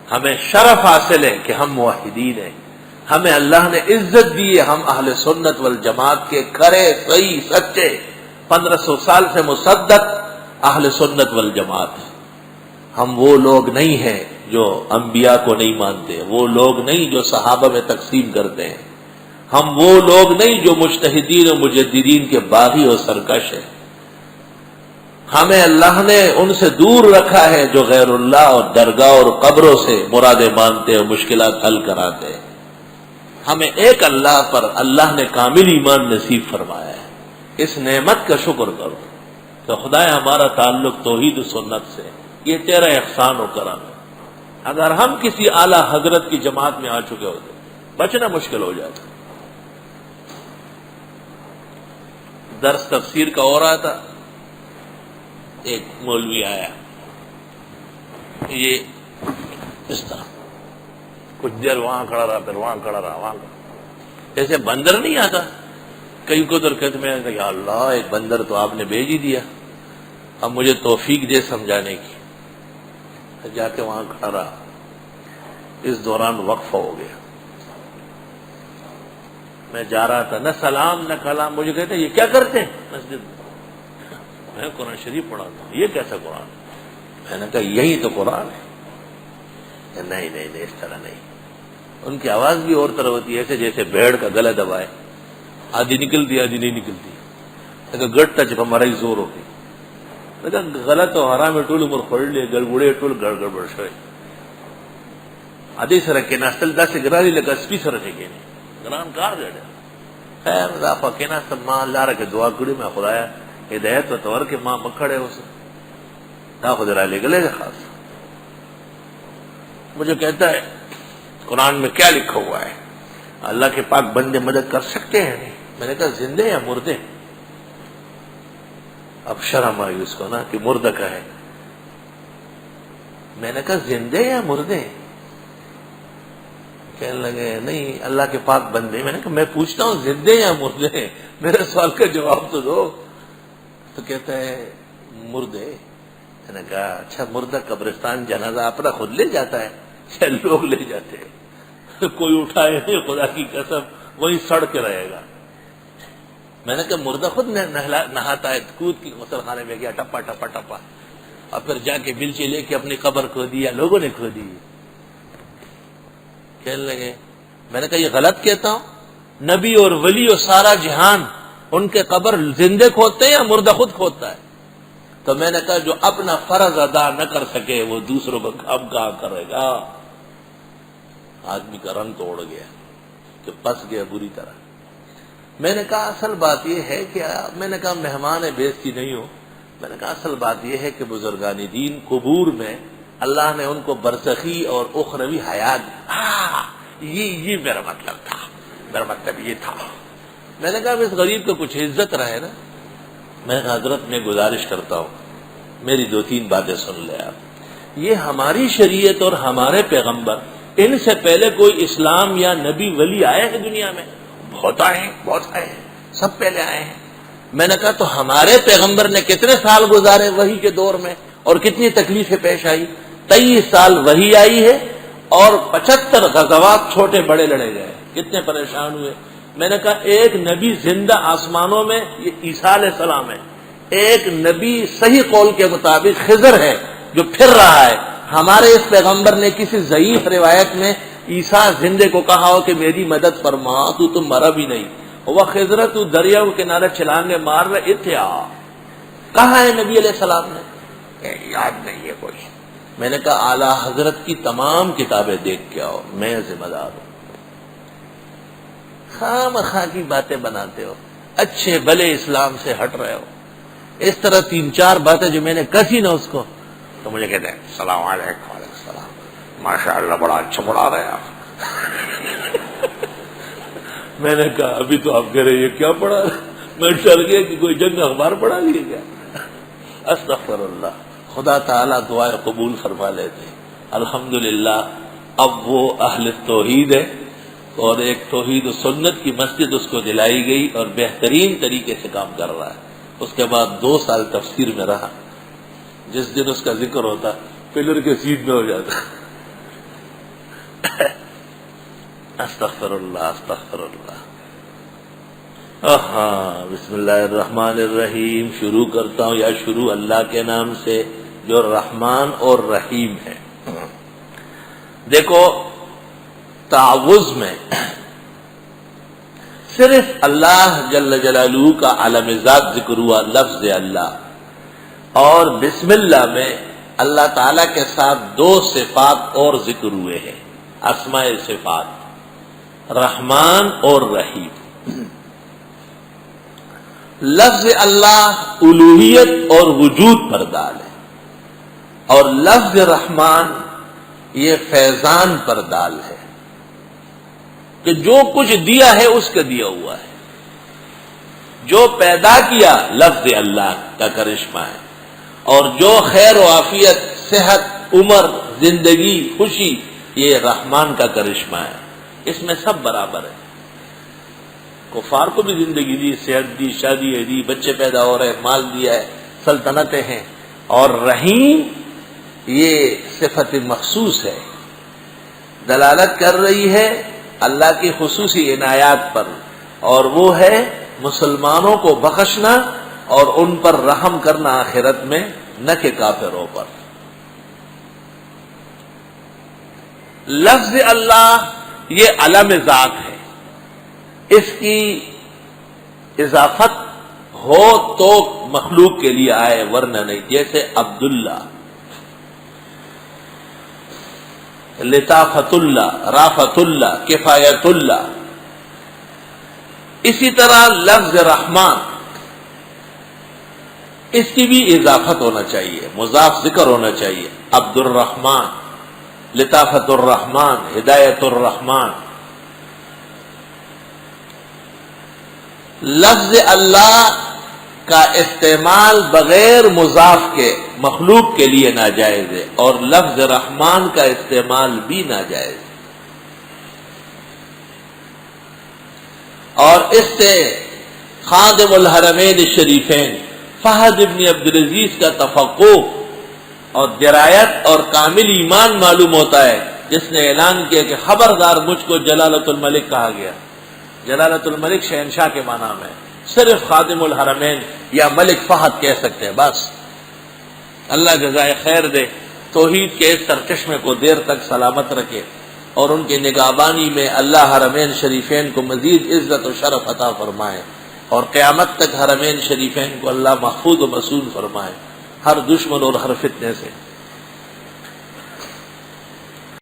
ہمیں شرف حاصل ہے کہ ہم موحدین ہیں، ہمیں اللہ نے عزت دی ہے، ہم اہل سنت والجماعت کے کھرے صحیح سچے 1500 سال سے مصدق اہل سنت والجماعت۔ ہم وہ لوگ نہیں ہیں جو انبیاء کو نہیں مانتے، وہ لوگ نہیں جو صحابہ میں تقسیم کرتے ہیں، ہم وہ لوگ نہیں جو مجتہدین و مجددین کے باغی اور سرکش ہیں۔ ہمیں اللہ نے ان سے دور رکھا ہے جو غیر اللہ اور درگاہ اور قبروں سے مرادیں مانتے اور مشکلات حل کراتے ہیں۔ ہمیں ایک اللہ پر اللہ نے کامل ایمان نصیب فرمایا ہے، اس نعمت کا شکر کرو کہ خدا ہمارا تعلق توحید و سنت سے، یہ تیرا احسان و کرم ہے۔ اگر ہم کسی اعلی حضرت کی جماعت میں آ چکے ہوتے بچنا مشکل ہو جاتا۔ درس تفسیر کا ہو رہا تھا، ایک مولوی آیا، یہ اس طرح کچھ دیر وہاں کھڑا رہا، پھر وہاں کھڑا رہا، وہاں کھڑا، ایسے بندر نہیں آتا کئی کو درکت میں، یا اللہ ایک بندر تو آپ نے بھیج ہی دیا، اب مجھے توفیق دے سمجھانے کی۔ جا کے وہاں کھڑا رہا، اس دوران وقفہ ہو گیا، میں جا رہا تھا، نہ سلام نہ کلام، مجھے کہتے یہ کیا کرتے ہیں مسجد میں قرآن شریف پڑھاتا ہوں، یہ کیسا قرآن؟ میں نے کہا یہی تو قرآن ہے۔ نہیں نہیں نہیں، اس طرح نہیں، ان کی آواز بھی اور طرح ہوتی ہے، ایسے جیسے بھیڑ کا گلا دبائے، آدھی نکلتی آدھی نہیں نکلتی، لیکن گڑ تچ ہمارا ہی زور ہو گئی، لیکن غلط و حرام ٹول عمر کھوڑ لیے گڑگڑے ٹول گڑ گڑبڑ شوئے آدھی سر کے ناستل دا سے گراری لگا سپی سر کے گران کار گڑ خیر رافا کے ناستل ماں اللہ رکھے دعا کڑی میں خدایا ہدایت و طور کے ماں مکھڑے اسے تا خود را لے گلے گا خاص۔ مجھے کہتا ہے قرآن میں کیا لکھا ہوا ہے، اللہ کے پاک بندے مدد کر سکتے ہیں؟ میں نے کہا زندے یا مردے؟ اب شرم آئی اس کو نا کہ مردہ کا ہے، میں نے کہا زندے یا مردے؟ کہنے لگے نہیں اللہ کے پاک بندے۔ میں نے کہا میں پوچھتا ہوں زندے یا مردے، میرے سوال کا جواب تو دو۔ تو کہتا ہے مردے۔ میں نے کہا اچھا مردہ قبرستان جنازہ اپنا خود لے جاتا ہے یا لوگ لے جاتے ہیں؟ کوئی اٹھائے نہیں خدا کی قسم، وہی سڑ کے رہے گا۔ میں نے کہا مردہ خود نہاتا ہے، کود کی غسل خانے میں گیا ٹپا ٹپا ٹپا، اور پھر جا کے بلچے لے کے اپنی قبر کھو دیا، لوگوں نے کھو دی۔ کہنے لگے میں نے کہا یہ غلط کہتا ہوں، نبی اور ولی اور سارا جہان ان کے قبر زندے کھودتے ہیں یا مردہ خود کھودتا ہے؟ تو میں نے کہا جو اپنا فرض ادا نہ کر سکے وہ دوسروں کو کام کہاں کرے گا؟ آدمی کا رنگ توڑ گیا کہ پس گیا بری طرح۔ میں نے کہا اصل بات یہ ہے کہ میں نے کہا مہمان بےزتی نہیں ہو، میں نے کہا اصل بات یہ ہے کہ بزرگان دین قبور میں اللہ نے ان کو برزخی اور اخروی حیات یہ میرا مطلب تھا، میرا مطلب یہ تھا۔ میں نے کہا اس غریب کو کچھ عزت رہے نا۔ میں نے کہا حضرت میں گزارش کرتا ہوں میری 2-3 باتیں سن لے آپ، یہ ہماری شریعت اور ہمارے پیغمبر، ان سے پہلے کوئی اسلام یا نبی ولی آئے ہیں دنیا میں؟ بہت آئے ہیں، سب پہلے آئے ہیں۔ میں نے کہا تو ہمارے پیغمبر نے کتنے سال گزارے وحی کے دور میں اور کتنی تکلیفیں پیش آئی؟ 23 سال وحی آئی ہے اور 75 غزوات چھوٹے بڑے لڑے گئے، کتنے پریشان ہوئے۔ میں نے کہا ایک نبی زندہ آسمانوں میں یہ عیسیٰ علیہ السلام ہے، ایک نبی صحیح قول کے مطابق خضر ہے جو پھر رہا ہے۔ ہمارے اس پیغمبر نے کسی ضعیف روایت میں عیسیٰ زندے کو کہا ہو کہ میری مدد فرما، تو مرا بھی نہیں، وہ خضر تو دریا کے کنارے چھلانگے مار رہے تھے، کہاں ہے نبی علیہ السلام نے؟ یاد نہیں ہے کچھ۔ میں نے کہا اعلیٰ حضرت کی تمام کتابیں دیکھ کے آؤ، میں ذمہ دار ہوں۔ خام خواہ کی باتیں بناتے ہو، اچھے بھلے اسلام سے ہٹ رہے ہو۔ اس طرح 3-4 باتیں جو میں نے کسی نہ اس کو، تو مجھے کہتے ہیں السلام علیکم، وعلیکم السلام، ماشاء اللہ بڑا اچھا پڑھا رہے آپ۔ میں نے کہا ابھی تو آپ کہہ رہے یہ کیا پڑھا؟ میں ڈر گیا کہ کوئی جنگ اخبار پڑھا لیے کیا؟ استغفر اللہ۔ خدا تعالیٰ دعائیں قبول فرما لیتے۔ الحمدللہ اب وہ اہل توحید ہے اور ایک توحید و سنت کی مسجد اس کو دلائی گئی اور بہترین طریقے سے کام کر رہا ہے۔ اس کے بعد 2 سال تفسیر میں رہا، جس دن اس کا ذکر ہوتا پلر کے سیٹ میں ہو جاتا، استغفر اللہ استغفر اللہ۔ بسم اللہ الرحمن الرحیم، شروع کرتا ہوں یا شروع اللہ کے نام سے جو رحمان اور رحیم ہے۔ دیکھو تعوذ میں صرف اللہ جل جلالہ کا عالم ذات ذکر ہوا، لفظ اللہ، اور بسم اللہ میں اللہ تعالی کے ساتھ دو صفات اور ذکر ہوئے ہیں، اسماء صفات رحمان اور رحیم۔ لفظ اللہ الوہیت اور وجود پر دال ہے، اور لفظ رحمان یہ فیضان پر دال ہے کہ جو کچھ دیا ہے اس کا دیا ہوا ہے، جو پیدا کیا لفظ اللہ کا کرشمہ ہے، اور جو خیر و عافیت، صحت، عمر، زندگی، خوشی یہ رحمان کا کرشمہ ہے۔ اس میں سب برابر ہے، کفار کو بھی زندگی دی، صحت دی، شادی دی، بچے پیدا ہو رہے، مال دیا ہے، سلطنتیں ہیں، اور رحیم یہ صفت مخصوص ہے، دلالت کر رہی ہے اللہ کی خصوصی عنایات پر، اور وہ ہے مسلمانوں کو بخشنا اور ان پر رحم کرنا آخرت میں، نہ کہ کافروں پر۔ لفظ اللہ یہ علم ذات ہے، اس کی اضافت ہو تو مخلوق کے لیے آئے ورنہ نہیں، جیسے عبداللہ، لطافت اللہ، رافت اللہ، کفایت اللہ۔ اسی طرح لفظ رحمان، اس کی بھی اضافت ہونا چاہیے، مضاف ذکر ہونا چاہیے، عبد الرحمن، لطافت الرحمن، ہدایت الرحمن۔ لفظ اللہ کا استعمال بغیر مضاف کے مخلوق کے لیے ناجائز ہے، اور لفظ رحمان کا استعمال بھی ناجائز ہے، اور اس سے خادم الحرمین الشریفین فہد ابن عبدالعزیز کا تفقہ اور درایت اور کامل ایمان معلوم ہوتا ہے، جس نے اعلان کیا کہ خبردار مجھ کو جلالت الملک کہا گیا۔ جلالت الملک شہنشاہ کے معنی میں، صرف خادم الحرمین یا ملک فہد کہہ سکتے ہیں بس۔ اللہ جزائے خیر دے، توحید کے اس سرچشمے کو دیر تک سلامت رکھے، اور ان کی نگہبانی میں اللہ حرمین شریفین کو مزید عزت و شرف عطا فرمائے، اور قیامت تک حرمین شریفین کو اللہ محفوظ و مصون فرمائے ہر دشمن اور ہر فتنے سے۔